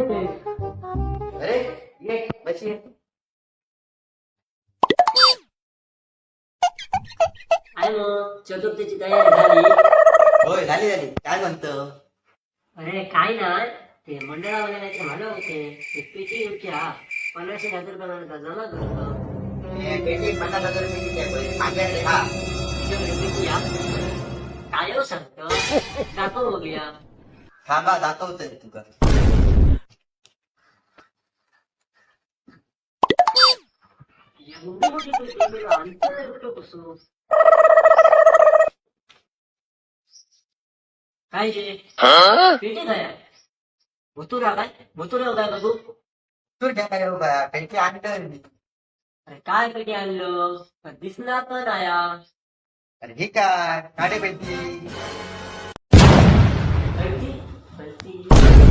अरे ये बस ये. काय मग चतुर्थीची तयारी झाली? होय झाली झाली. काय म्हणतो? अरे काय नाही, ते मंडळावाले नाही ते म्हणत होते ते पेटी होती हा 1500 रुपये जमा करतो. हे पेटी 50,000 रुपये किती आहे? पैसे माझ्याकडे हा. तुझ्याकडे पेटी या काय हो सांगतो, दाखव बघूया. थांबा दाखवतोय तुका. एवढी मोठी पेटी मी अंतर कुठं बसू? काय रे पेटी काय आहे? भुतुरा काय बघू. तू काय उभा पेटी आणलं मी. अरे काय पेटी आणलं दिसणार पण आया. अरे हे काय काढे पेटी. कळती कळती